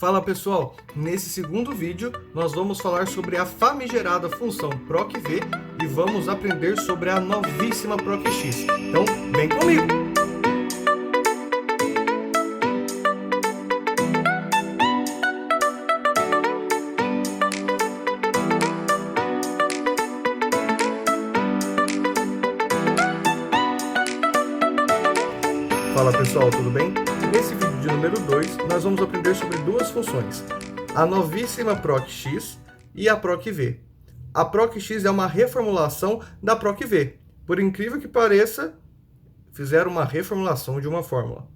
Fala pessoal, nesse segundo vídeo nós vamos falar sobre a famigerada função procv e vamos aprender sobre a novíssima procx. Então vem comigo! Fala pessoal, tudo bem? Nesse vídeo de número 2, nós vamos aprender sobre duas funções, a novíssima procx e a procv. A procx é uma reformulação da procv. Por incrível que pareça, fizeram uma reformulação de uma fórmula.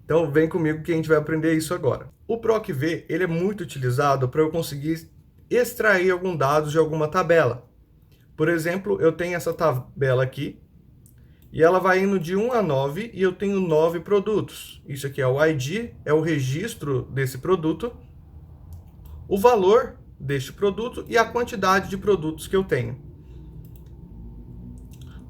Então vem comigo que a gente vai aprender isso agora. O procv ele é muito utilizado para eu conseguir extrair alguns dados de alguma tabela. Por exemplo, eu tenho essa tabela aqui, e ela vai indo de 1 a 9 e eu tenho 9 produtos. Isso aqui é o ID, é o registro desse produto, o valor deste produto e a quantidade de produtos que eu tenho.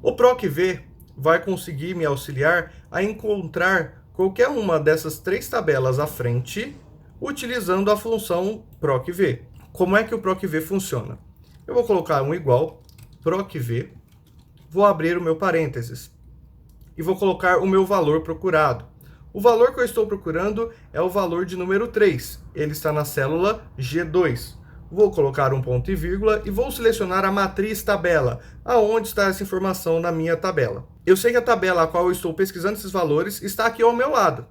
O procv vai conseguir me auxiliar a encontrar qualquer uma dessas três tabelas à frente utilizando a função procv. Como é que o procv funciona? Eu vou colocar um igual, procv, vou abrir o meu parênteses e vou colocar o meu valor procurado. O valor que eu estou procurando é o valor de número 3. Ele está na célula G2. Vou colocar um ponto e vírgula e vou selecionar a matriz tabela, aonde está essa informação na minha tabela. Eu sei que a tabela a qual eu estou pesquisando esses valores está aqui ao meu lado.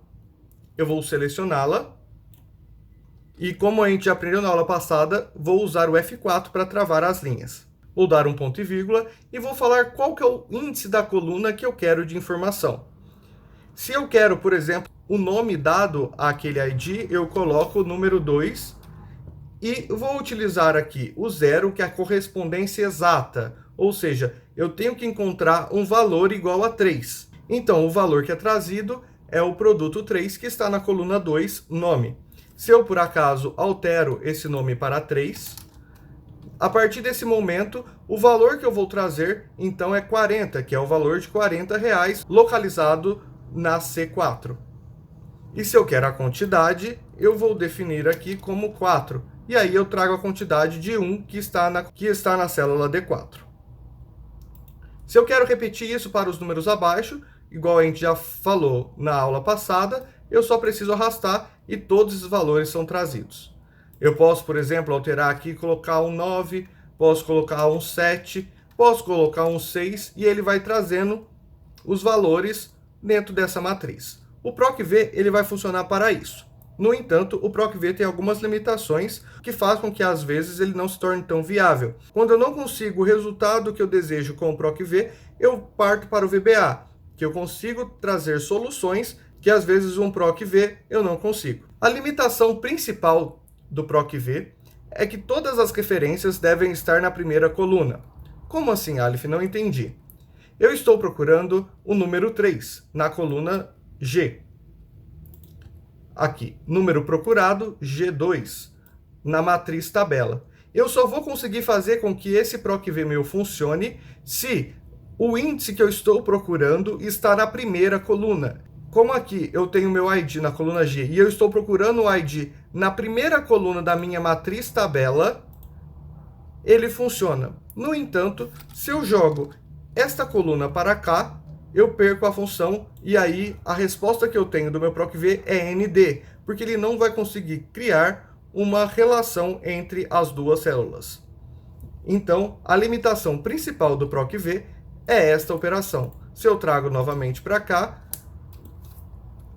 Eu vou selecioná-la e, como a gente já aprendeu na aula passada, vou usar o F4 para travar as linhas. Vou dar um ponto e vírgula e vou falar qual que é o índice da coluna que eu quero de informação. Se eu quero, por exemplo, o nome dado àquele ID, eu coloco o número 2 e vou utilizar aqui o 0, que é a correspondência exata. Ou seja, eu tenho que encontrar um valor igual a 3. Então, o valor que é trazido é o produto 3, que está na coluna 2, nome. Se eu, por acaso, altero esse nome para 3... a partir desse momento, o valor que eu vou trazer, então, é 40, que é o valor de R$40 localizado na C4. E se eu quero a quantidade, eu vou definir aqui como 4. E aí eu trago a quantidade de 1 que está na célula D4. Se eu quero repetir isso para os números abaixo, igual a gente já falou na aula passada, eu só preciso arrastar e todos os valores são trazidos. Eu posso, por exemplo, alterar aqui e colocar um 9, posso colocar um 7, posso colocar um 6 e ele vai trazendo os valores dentro dessa matriz. O procv ele vai funcionar para isso. No entanto, o procv tem algumas limitações que fazem com que às vezes ele não se torne tão viável. Quando eu não consigo o resultado que eu desejo com o procv, eu parto para o VBA, que eu consigo trazer soluções que às vezes um procv eu não consigo. A limitação principal do procv é que todas as referências devem estar na primeira coluna. Como assim, Aleph? Não entendi. Eu estou procurando o número 3 na coluna G. Aqui, número procurado, G2, na matriz tabela. Eu só vou conseguir fazer com que esse procv meu funcione se o índice que eu estou procurando está na primeira coluna. Como aqui eu tenho meu ID na coluna G e eu estou procurando o ID na primeira coluna da minha matriz tabela, ele funciona. No entanto, se eu jogo esta coluna para cá, eu perco a função e aí a resposta que eu tenho do meu procv é ND, porque ele não vai conseguir criar uma relação entre as duas células. Então, a limitação principal do procv é esta operação. Se eu trago novamente para cá,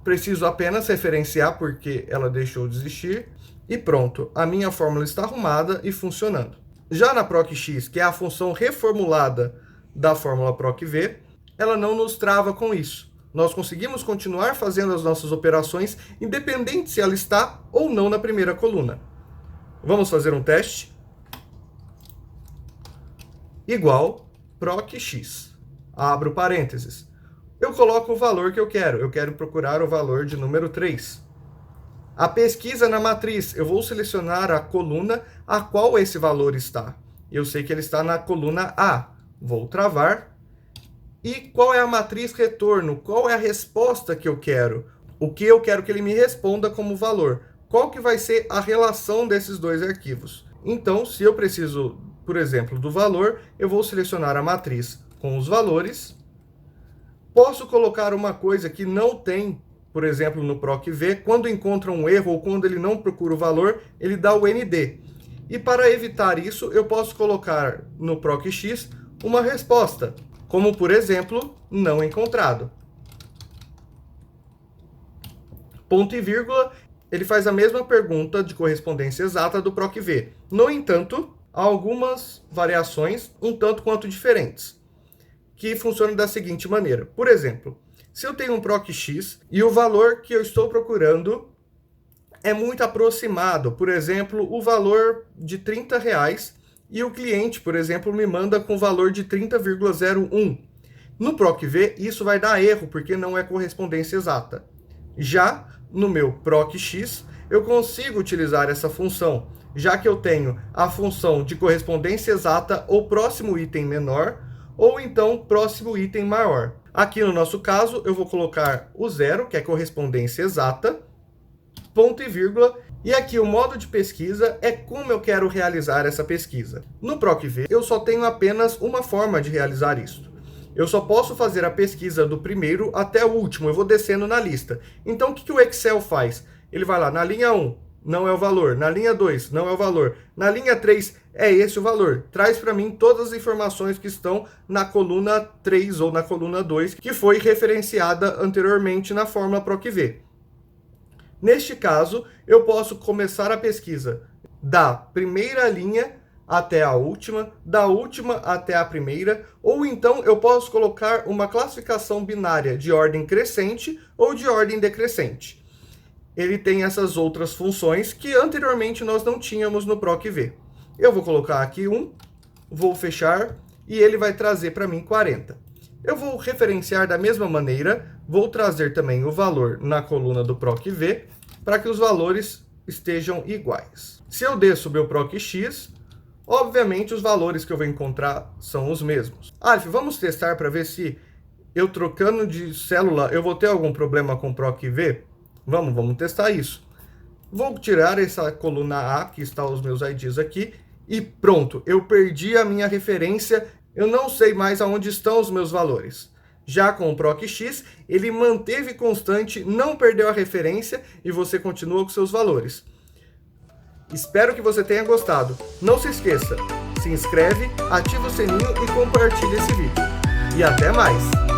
preciso apenas referenciar porque ela deixou de existir e pronto, a minha fórmula está arrumada e funcionando. Já na procx, que é a função reformulada da fórmula procv, ela não nos trava com isso. Nós conseguimos continuar fazendo as nossas operações independente se ela está ou não na primeira coluna. Vamos fazer um teste? Igual procx. Abro parênteses. Eu coloco o valor que eu quero procurar o valor de número 3. A pesquisa na matriz, eu vou selecionar a coluna a qual esse valor está. Eu sei que ele está na coluna A, vou travar. E qual é a matriz retorno? Qual é a resposta que eu quero? O que eu quero que ele me responda como valor? qual que vai ser a relação desses dois arquivos. Então, se eu preciso, por exemplo, do valor, eu vou selecionar a matriz com os valores. Posso colocar uma coisa que não tem, por exemplo, no PROC-V, quando encontra um erro ou quando ele não procura o valor, ele dá o ND. E para evitar isso, eu posso colocar no PROC-X uma resposta, como por exemplo, não encontrado. Ponto e vírgula, ele faz a mesma pergunta de correspondência exata do PROC-V. No entanto, há algumas variações um tanto quanto diferentes, que funcionam da seguinte maneira. Por exemplo, se eu tenho um PROC-X e o valor que eu estou procurando é muito aproximado, por exemplo, o valor de R$30, e o cliente, por exemplo, me manda com o valor de 30,01. No PROC-V, isso vai dar erro, porque não é correspondência exata. Já no meu PROC-X, eu consigo utilizar essa função, já que eu tenho a função de correspondência exata ou próximo item menor, ou então próximo item maior. Aqui no nosso caso, eu vou colocar o 0, que é correspondência exata, ponto e vírgula, e aqui o modo de pesquisa é como eu quero realizar essa pesquisa. No PROC-V, eu só tenho apenas uma forma de realizar isso. Eu só posso fazer a pesquisa do primeiro até o último, eu vou descendo na lista. Então, o que o Excel faz? Ele vai lá na linha 1, não é o valor. Na linha 2, não é o valor. Na linha 3, é esse o valor. Traz para mim todas as informações que estão na coluna 3 ou na coluna 2, que foi referenciada anteriormente na fórmula PROC-V. Neste caso, eu posso começar a pesquisa da primeira linha até a última, da última até a primeira, ou então eu posso colocar uma classificação binária de ordem crescente ou de ordem decrescente. Ele tem essas outras funções que anteriormente nós não tínhamos no PROC-V. Eu vou colocar aqui 1, vou fechar e ele vai trazer para mim 40. Eu vou referenciar da mesma maneira, vou trazer também o valor na coluna do PROC-V para que os valores estejam iguais. Se eu desço o meu PROC-X, obviamente os valores que eu vou encontrar são os mesmos. Alf, vamos testar para ver se eu trocando de célula eu vou ter algum problema com o PROC-V? Vamos testar isso. Vou tirar essa coluna A, que está os meus IDs aqui, e pronto, eu perdi a minha referência, eu não sei mais aonde estão os meus valores. Já com o PROC-X, ele manteve constante, não perdeu a referência e você continua com seus valores. Espero que você tenha gostado. Não se esqueça, se inscreve, ativa o sininho e compartilha esse vídeo. E até mais!